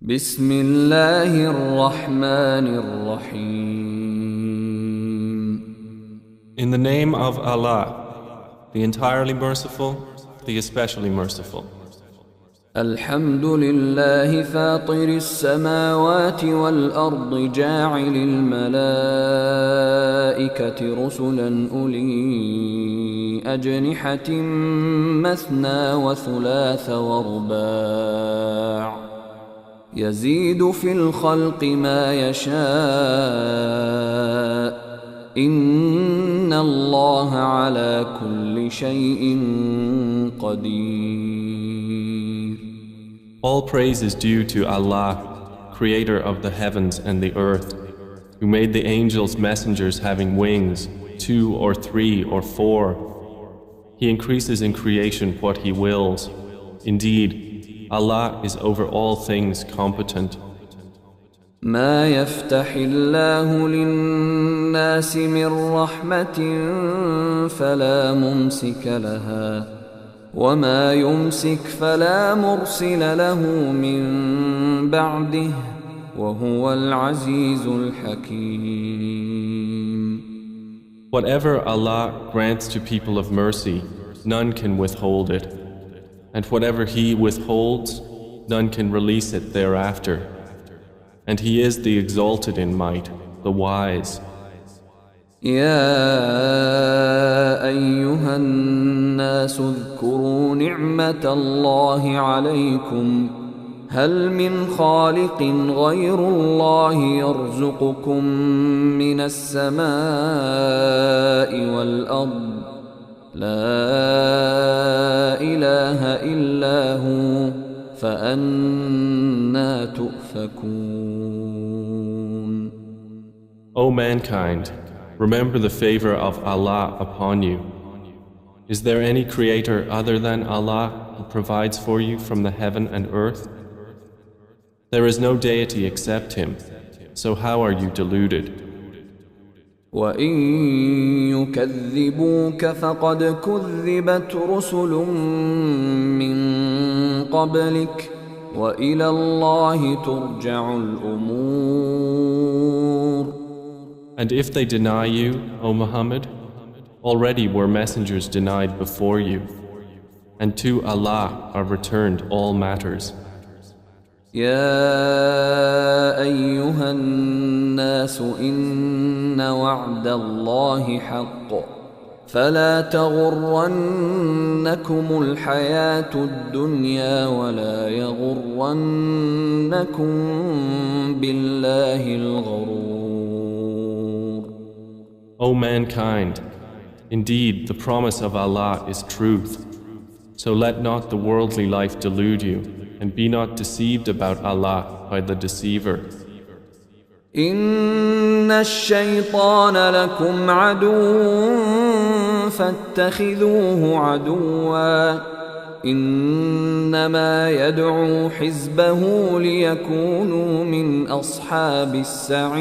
بسم الله الرحمن الرحيم. In the name of Allah, the entirely merciful, the especially merciful. الحمد لله فاطر السماوات والأرض جاعل الملائكة رسلا أولي أجنحة مثنى وثلاث ورباع يزيد في الخلق ما يشاء إن الله على كل شيء قدير. All praise is due to Allah, creator of the heavens and the earth, who made the angels messengers having wings, 2 or 3 or 4. He increases in creation what He wills. Indeed, Allah is over all things competent. ما يفتح الله للناس من رحمة فلا ممسك لها وما يمسك فلا مرسل له من بعده وهو العزيز الحكيم. Whatever Allah grants to people of mercy, none can withhold it. And whatever He withholds, none can release it thereafter. And He is the exalted in might, the wise. يا أيها الناس اذكروا نعمة الله عليكم هل من خالق غير الله يرزقكم من السماء والأرض لا إله إلا هو فأنى تؤفكون. O mankind, remember the favor of Allah upon you. Is there any creator other than Allah who provides for you from the heaven and earth? There is no deity except Him, so how are you deluded? وَإِن يُكَذِّبُوكَ فَقَدْ كُذِّبَتْ رُسُلٌ مِّن قَبْلِكَ وَإِلَى اللَّهِ تُرْجَعُ الْأُمُورُ. And if they deny you, O Muhammad, already were messengers denied before you, and to Allah are returned all matters. يا أيها الناس إن وعد الله حق فلا تغرنكم الحياة الدنيا ولا يغرنكم بالله الغرور. O mankind, indeed the promise of Allah is truth, so let not the worldly life delude you, and be not deceived about Allah by the deceiver. إن الشيطان لكم عدو فاتخذوه عدوا إنما يدعو حزبه ليكونوا من أصحاب السعير.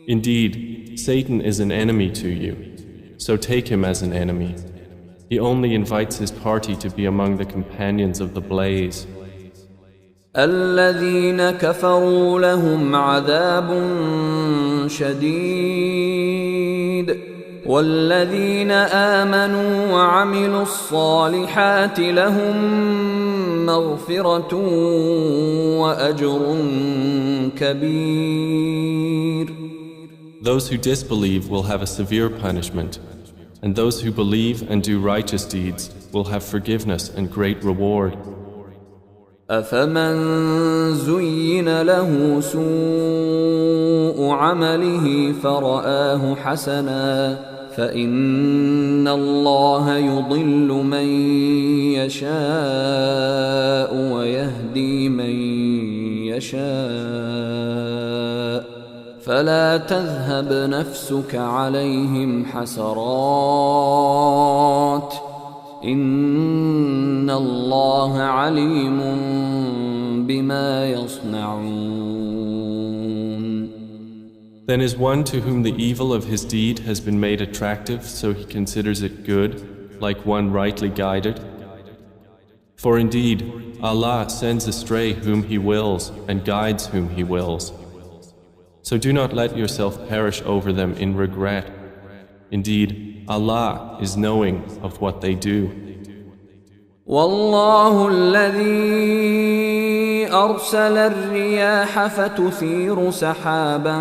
Indeed, Satan is an enemy to you, so take him as an enemy. He only invites his party to be among the companions of the blaze. الذين كفروا لهم عذاب شديد والذين آمنوا وعملوا الصالحات لهم مغفرة وأجر كبير. Those who disbelieve will have a severe punishment, and those who believe and do righteous deeds will have forgiveness and great reward. أفمن زين له سوء عمله فرآه حسنا فإن الله يضل من يشاء ويهدي من يشاء فلا تذهب نفسك عليهم حسرات إن الله عليم بما يصنعون. Then is one to whom the evil of his deed has been made attractive, so he considers it good, like one rightly guided? For indeed, Allah sends astray whom He wills and guides whom He wills. So do not let yourself perish over them in regret. Indeed, Allah is knowing of what they do. والله الذي أرسل الرياح فتثير سحابا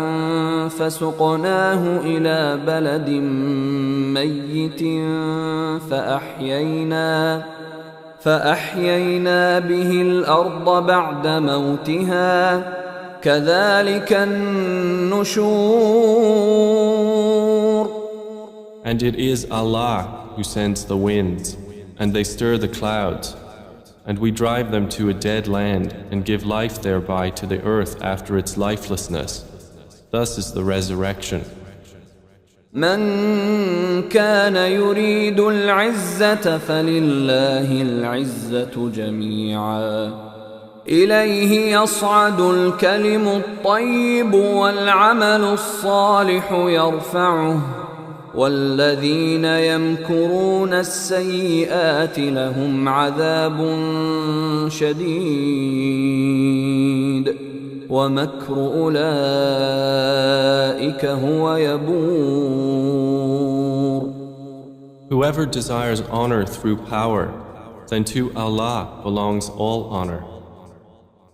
فسقناه إلى بلد ميت فأحيينا به الأرض بعد موتها كذلك النشور. And it is Allah who sends the winds, and they stir the clouds, and we drive them to a dead land and give life thereby to the earth after its lifelessness. Thus is the resurrection. من كان يريد العزة فلله العزة جميعا إليه يصعد الكلم الطيب والعمل الصالح يرفعه والذين يمكرون السيئات لهم عذاب شديد ومكر أولئك هو يبور. Whoever desires honor through power, then to Allah belongs all honor.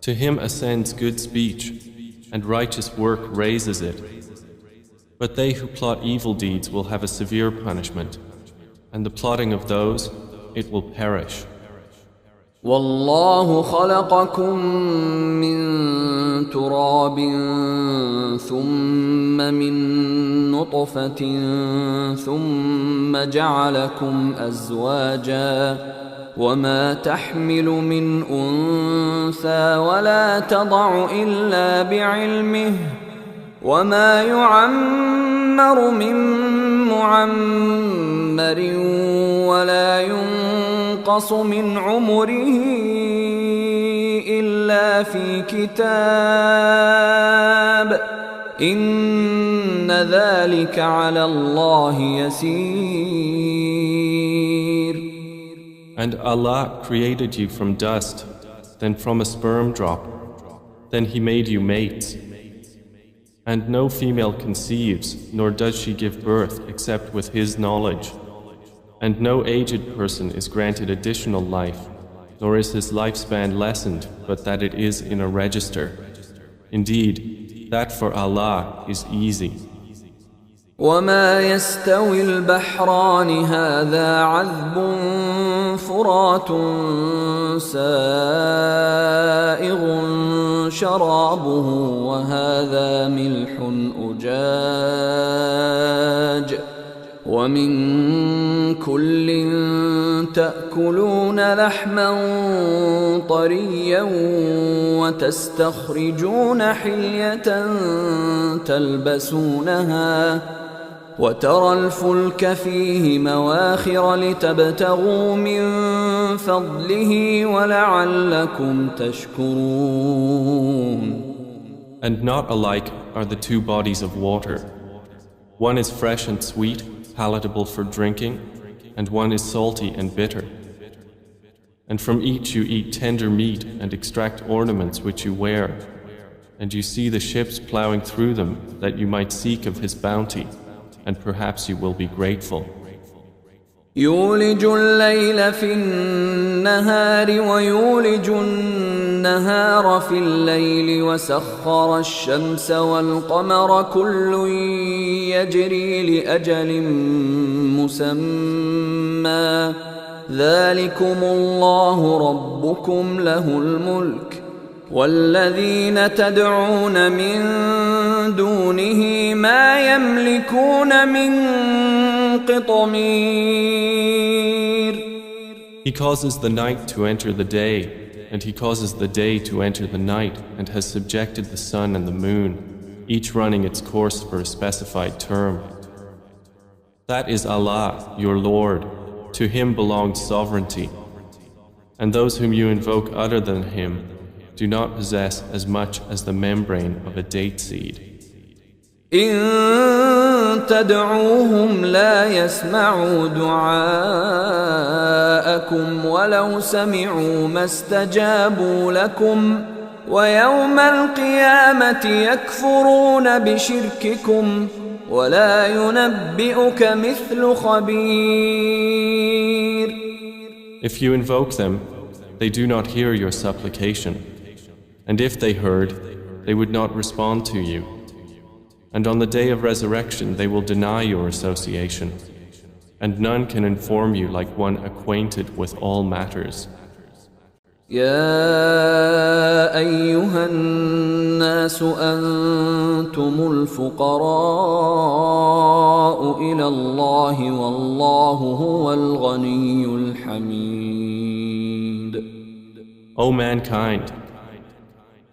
To Him ascends good speech, and righteous work raises it. But they who plot evil deeds will have a severe punishment, and the plotting of those, it will perish. والله خلقكم من تراب ثم من نطفة ثم جعلكم أزواجا وما تحمل من أنثى ولا تضع إلا بعلمه وما يعمر من معمر ولا ينقص من عمره إلا في كتاب إن ذلك على الله يسير. And Allah created you from dust, then from a sperm drop, then He made you mates. And no female conceives, nor does she give birth except with His knowledge. And no aged person is granted additional life, nor is his lifespan lessened, but that it is in a register. Indeed, that for Allah is easy. وما يستوي البحران هذا عذب فرات سائغ شرابه وهذا ملح أجاج ومن كل تأكلون لحما طريا وتستخرجون حلية تلبسونها وترى الفلك فيه مواخر لتبتغوا من فضله ولعلكم تشكرون. And not alike are the two bodies of water. One is fresh and sweet, palatable for drinking, and one is salty and bitter. And from each you eat tender meat and extract ornaments which you wear, and you see the ships plowing through them that you might seek of His bounty, and perhaps you will be grateful. يولج الليل في النهار ويولج النهار في الليل وسخر الشمس والقمر كل يجري لأجل مسمى ذلكم الله ربكم له الملك والذين تدعون من دونه ما يملكون من قطمير. He causes the night to enter the day, and He causes the day to enter the night, and has subjected the sun and the moon, each running its course for a specified term. That is Allah, your Lord. To Him belongs sovereignty. And those whom you invoke other than Him do not possess as much as the membrane of a date seed. إن تدعوهم لا يسمعوا دعاءكم دعاءكم ولو سمعوا ما استجابوا لكم ويوم القيامة يكفرون بشرككم ولا ينبئك مثل خبير. If you invoke them, they do not hear your supplication. And if they heard, they would not respond to you. And on the day of resurrection, they will deny your association. And none can inform you like one acquainted with all matters. يا أيها الناس أنتم الفقراء إلى الله والله هو الغني الحميد. O mankind,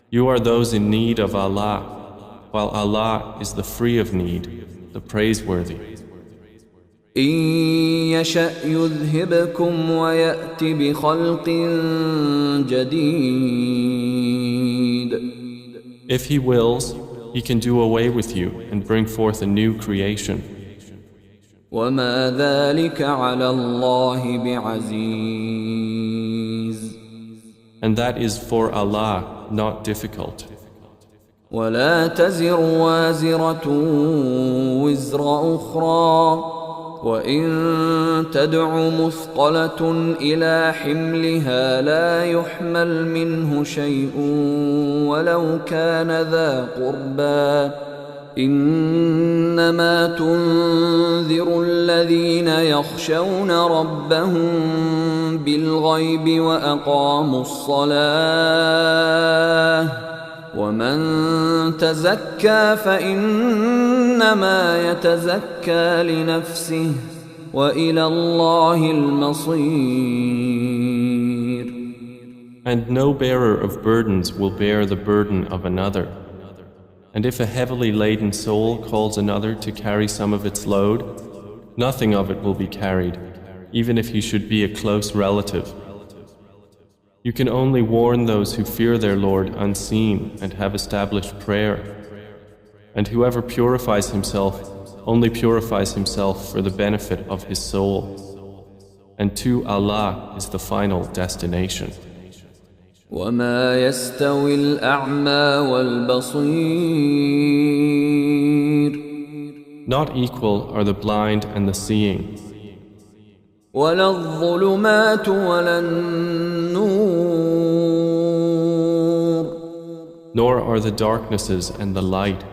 you are those in need of Allah, while Allah is the free of need, the praiseworthy. إن يشأ يذهبكم ويأت بخلق جديد. If He wills, He can do away with you and bring forth a new creation. وما ذلك على الله بعزيز. And that is for Allah not difficult. ولا تزر وازرة وزر أخرى وإن تدع مثقلة إلى حملها لا يحمل منه شيء ولو كان ذا قربى إنما تنذر الذين يخشون ربهم بالغيب وأقاموا الصلاة ومن تزكى فإنما يتزكى لنفسه وإلى الله المصير. And no bearer of burdens will bear the burden of another. And if a heavily laden soul calls another to carry some of its load, nothing of it will be carried, even if he should be a close relative. You can only warn those who fear their Lord unseen and have established prayer. And whoever purifies himself only purifies himself for the benefit of his soul. And to Allah is the final destination. وما يستوي الأعمى والبصير. Not equal are the blind and the seeing. ولا الظلمات ولا النور. Nor are the darknesses and the light.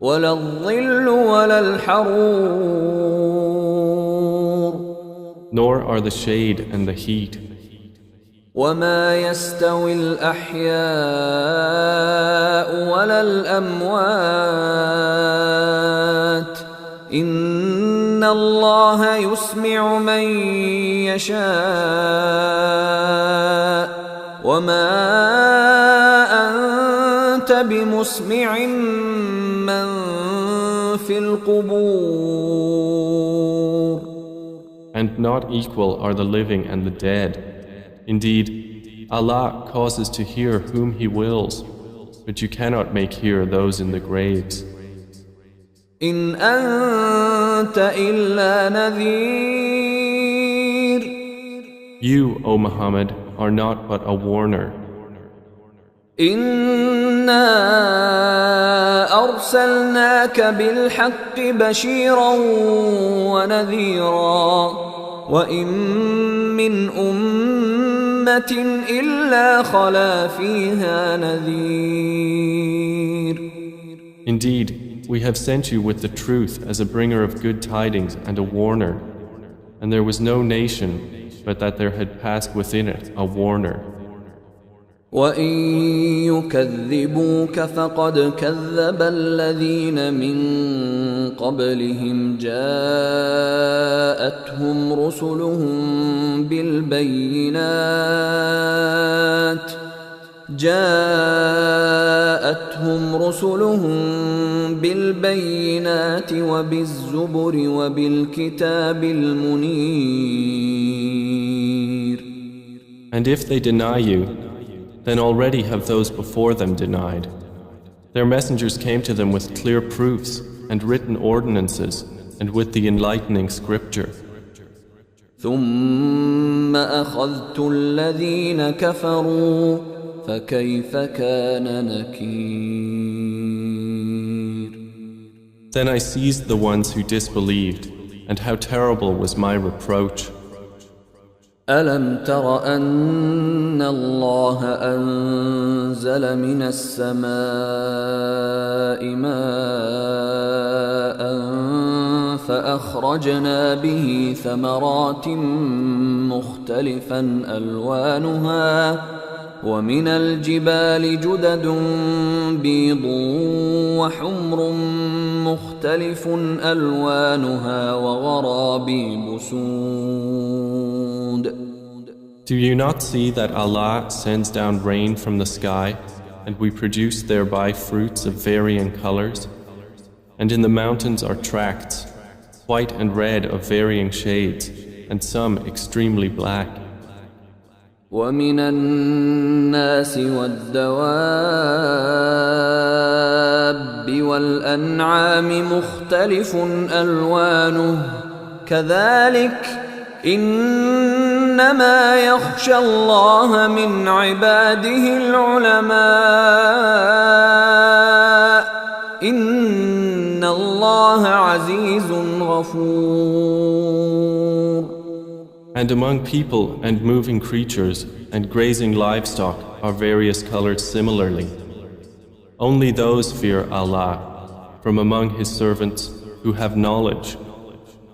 ولا الظل ولا الحرور. Nor are the shade and the heat. وما يستوي الأحياء ولا الأموات إن الله يسمع من يشاء وما أنت بمسمع من في القبور. And not equal are the living and the dead. Indeed, Allah causes to hear whom He wills, but you cannot make hear those in the graves. إن أنت إلا نذير. You, O Muhammad, are not but a warner. إنا أرسلناك بالحق بشيرا ونذيرا وإن من أمة إلا خلا فيها نذير. Indeed, we have sent you with the truth as a bringer of good tidings and a warner, and there was no nation but that there had passed within it a warner. وَإِن يُكَذِّبُوكَ فَقَدْ كَذَّبَ الَّذِينَ مِن قَبْلِهِمْ جَاءَتْهُمْ رُسُلُهُم بِالْبَيِّنَاتِ وَبِالزُّبُرِ وَبِالْكِتَابِ الْمُنِيرِ. And if they deny you, then already have those before them denied. Their messengers came to them with clear proofs and written ordinances and with the enlightening scripture. ثُمَّ أخذت الذين كفروا فكيف كان نكير. Then I seized the ones who disbelieved, and how terrible was my reproach. ألم تر أن الله أنزل من السماء ماء فأخرجنا به ثمرات مختلفا ألوانها ومن الجبال جدد بيض وحمر مختلف ألوانها وغرابيب سود. Do you not see that Allah sends down rain from the sky, and we produce thereby fruits of varying colors? And in the mountains are tracts, white and red of varying shades, and some extremely black. ومن الناس والدواب والأنعام مختلف ألوانه كذلك إنما يخشى الله من عباده العلماء إن الله عزيز غفور. And among people and moving creatures and grazing livestock are various colored similarly. Only those fear Allah from among His servants who have knowledge.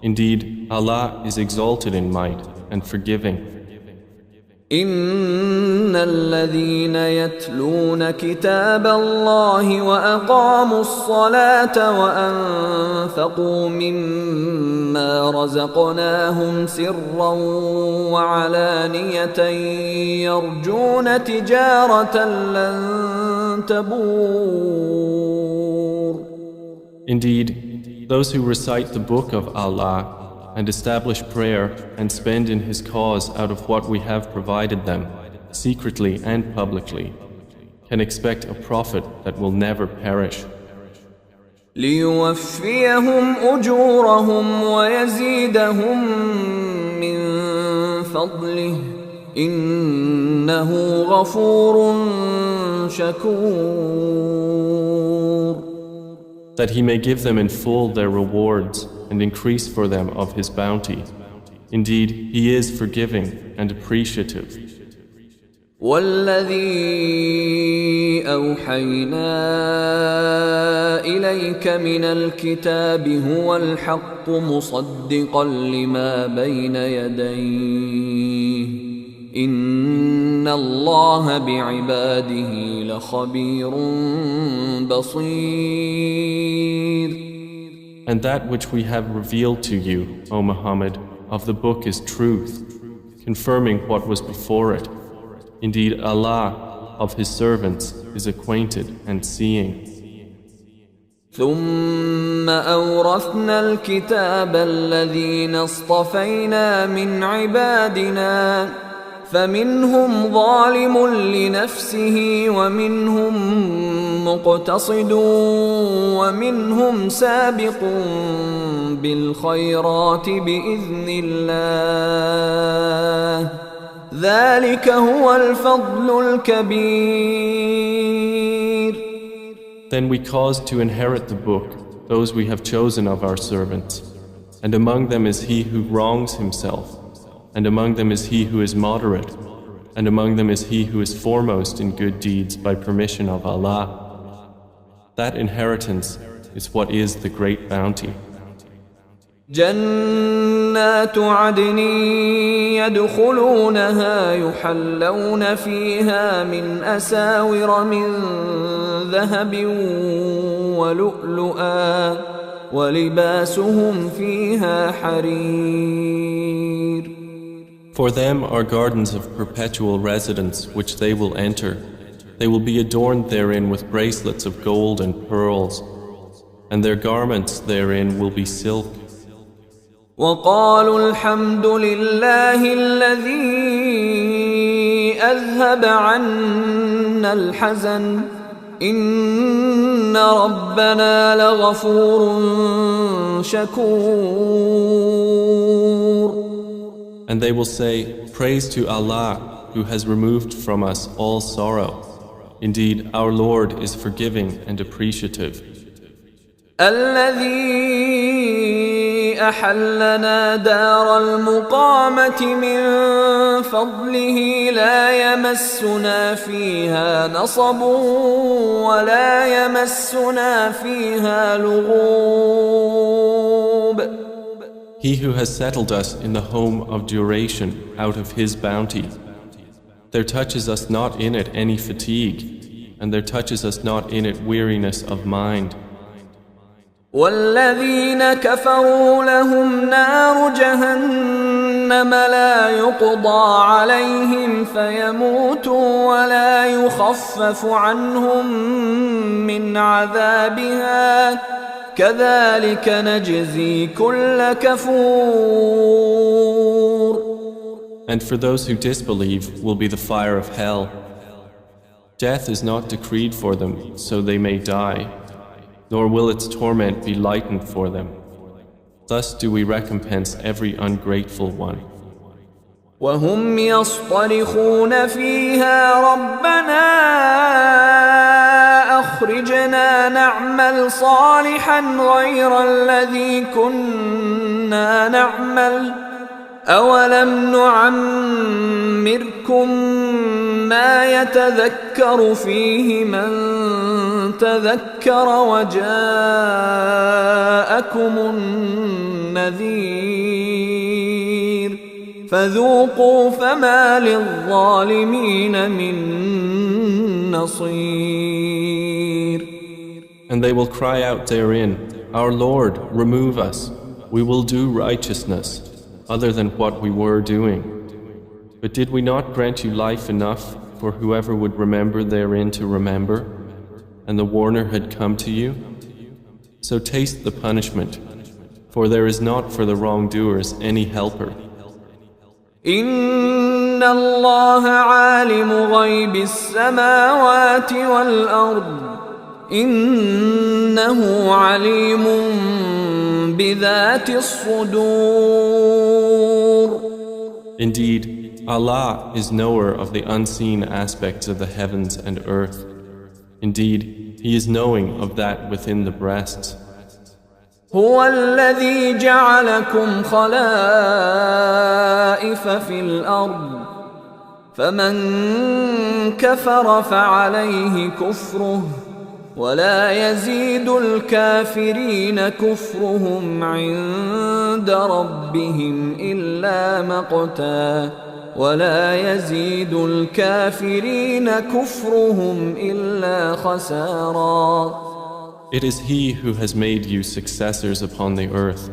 Indeed, Allah is exalted in might and forgiving. إن الذين يتلون كتاب الله وأقاموا الصلاة وأنفقوا مما رزقناهم سرا وعلانية يرجون تجارة لن تبور. Indeed, those who recite the book of Allah and establish prayer and spend in His cause out of what we have provided them, secretly and publicly, can expect a profit that will never perish. ليوفيهم أجورهم ويزيدهم من فضله إنه غفور شكور. That He may give them in full their rewards and increase for them of His bounty. Indeed, He is forgiving and appreciative. والذي أوحينا إليك من الكتاب هو الحق مصدقا لما بين يديه إن الله بعباده لخبير بصير. And that which we have revealed to you, O Muhammad, of the book is truth, confirming what was before it. Indeed, Allah of His servants is acquainted and seeing. ثم أورثنا الكتاب الذين اصطفينا من عبادنا فمنهم ظالم لنفسه ومنهم مقتصد ومنهم سابق بالخيرات بإذن الله ذلك هو الفضل الكبير. Then we caused to inherit the book those we have chosen of our servants, and among them is he who wrongs himself, and among them is he who is moderate, and among them is he who is foremost in good deeds by permission of Allah. That inheritance is what is the great bounty. جنات عدن يدخلونها يحلون فيها من أساور من ذهب ولؤلؤا ولباسهم فيها حرير. For them are gardens of perpetual residence which they will enter. They will be adorned therein with bracelets of gold and pearls, and their garments therein will be silk. وقالوا الحمد لله الذي أذهب عنا الحزن إن ربنا لغفور شكور. And they will say, Praise to Allah, who has removed from us all sorrow. Indeed, our Lord is forgiving and appreciative. الذي أحلنا دار المقامة من فضله لا يمسنا فيها نصب ولا يمسنا فيها لغوب. He who has settled us in the home of duration out of His bounty, there touches us not in it any fatigue, and there touches us not in it weariness of mind. والذين كفروا لهم نار جهنم لا يقضى عليهم فيموتوا ولا يخفف عنهم من عذابها كذلك نجزي كل كفور. And for those who disbelieve will be the fire of hell. Death is not decreed for them, so they may die, nor will its torment be lightened for them. Thus do we recompense every ungrateful one. وهم يصطرخون فيها ربنا أخرجنا نعمل صالحا غير الذي كنا نعمل أولم نعمركم ما يتذكر فيه من تذكر وجاءكم النذير فذوقوا فما للظالمين من نصير. And they will cry out therein, Our Lord, remove us. We will do righteousness, other than what we were doing. But did we not grant you life enough for whoever would remember therein to remember, and the warner had come to you? So taste the punishment, for there is not for the wrongdoers any helper. إن الله عالم غيب السماوات والأرض إنه عليم بذات الصدور. Indeed, Allah is knower of the unseen aspects of the heavens and earth. Indeed, He is knowing of that within the breasts. هو الذي جعلكم خلائف في الأرض فمن كفر فعليه كفره ولا يزيد الكافرين كفرهم عند ربهم إلا مقتا ولا يزيد الكافرين كفرهم إلا خسارا. It is He who has made you successors upon the earth,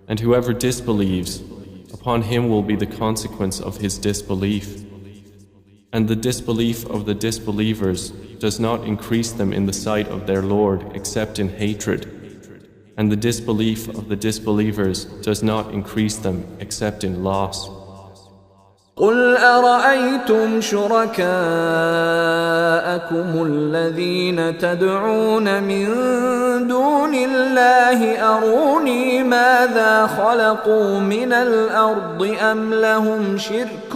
and whoever disbelieves, upon him will be the consequence of his disbelief. And the disbelief of the disbelievers does not increase them in the sight of their Lord except in hatred, and the disbelief of the disbelievers does not increase them except in loss. قل أرأيتم شركاءكم الذين تدعون من دون الله أروني ماذا خلقوا من الأرض أم لهم شرك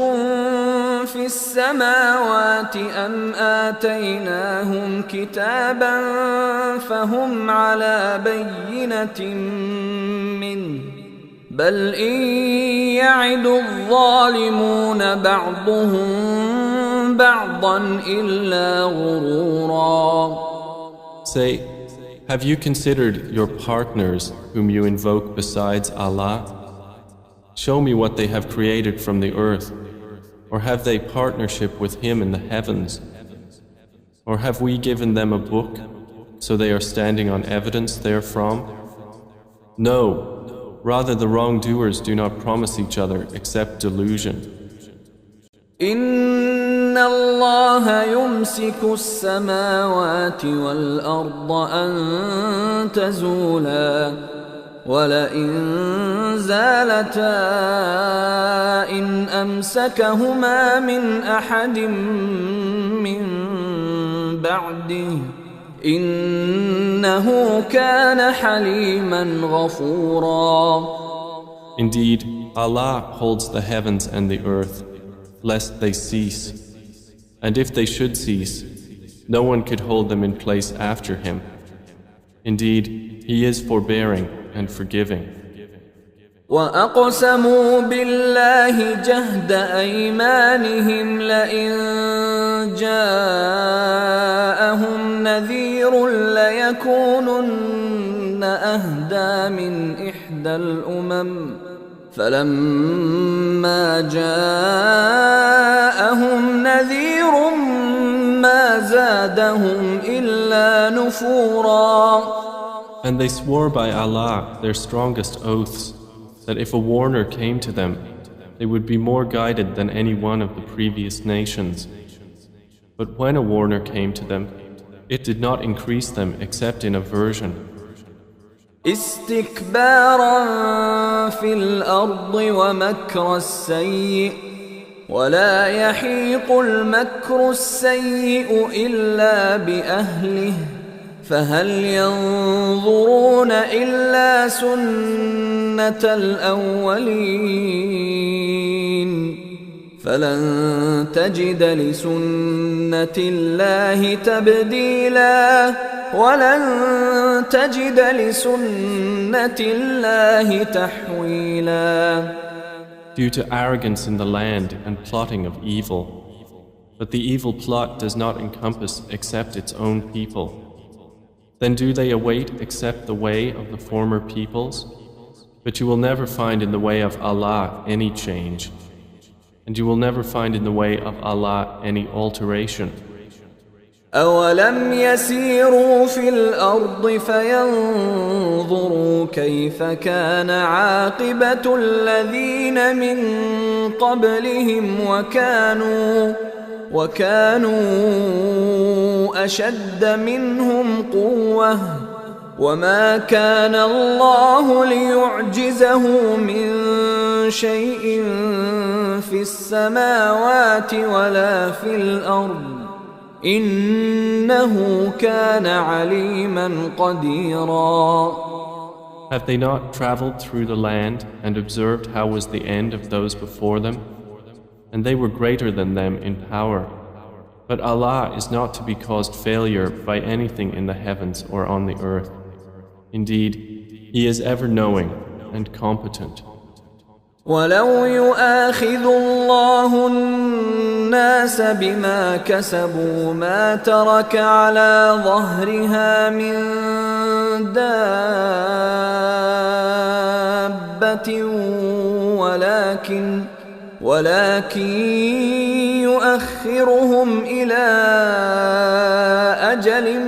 في السماوات أم آتيناهم كتابا فهم على بينة منه بل إن يعد الظالمون بعضهم بعضا إلا غرورا. Say, have you considered your partners whom you invoke besides Allah? Show me what they have created from the earth, or have they partnership with Him in the heavens? Or have we given them a book, so they are standing on evidence therefrom? No. Rather, the wrongdoers do not promise each other except delusion. إن الله يمسك السماوات والأرض أن تزولا ولئن زالتا إن أمسكهما من أحد من بعده إنه كان حليما غفورا. Indeed, Allah holds the heavens and the earth, lest they cease. And if they should cease, no one could hold them in place after Him. Indeed, He is forbearing and forgiving. وأقسموا بالله جهد أيمانهم لئن جاءهم نذير ليكونن أهدى من إحدى الأمم فلما جاءهم نذير ما زادهم إلا نفورا. And they swore by Allah their strongest oaths that if a warner came to them, they would be more guided than any one of the previous nations. But when a warner came to them, it did not increase them except in aversion. استكبارا في الأرض ومكر السيء ولا يحيق المكر السيء إلا بأهله فهل ينظرون إلا سنة الأولين فلن تجد لسنة الله تبديلا ولن تجد لسنة الله تحويلا. Due to arrogance in the land and plotting of evil, but the evil plot does not encompass except its own people. Then do they await except the way of the former peoples? But you will never find in the way of Allah any change, and you will never find in the way of Allah any alteration. أولم يسيروا في الأرض فينظروا كيف كان عاقبة الذين من قبلهم وكانوا أشد منهم قوة وما كان الله ليعجزه من شيء في السماوات ولا في الأرض إنه كان عليما قديرا. Have they not traveled through the land and observed how was the end of those before them? And they were greater than them in power. But Allah is not to be caused failure by anything in the heavens or on the earth. Indeed, He is ever knowing and competent. ولو يؤاخذ الله الناس بما كسبوا ما ترك على ظهرها من دابة ولكن يؤخرهم إلى أجل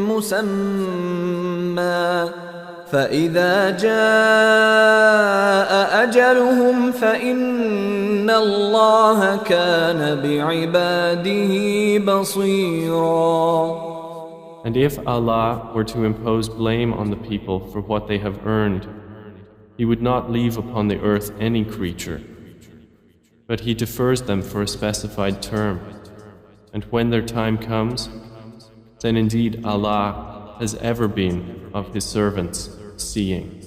مسمى فإذا جاء أجلهم فإن الله كان بعباده بصيرا. And if Allah were to impose blame on the people for what they have earned, He would not leave upon the earth any creature. But He defers them for a specified term. And when their time comes, then indeed Allah has ever been of His servants seeing.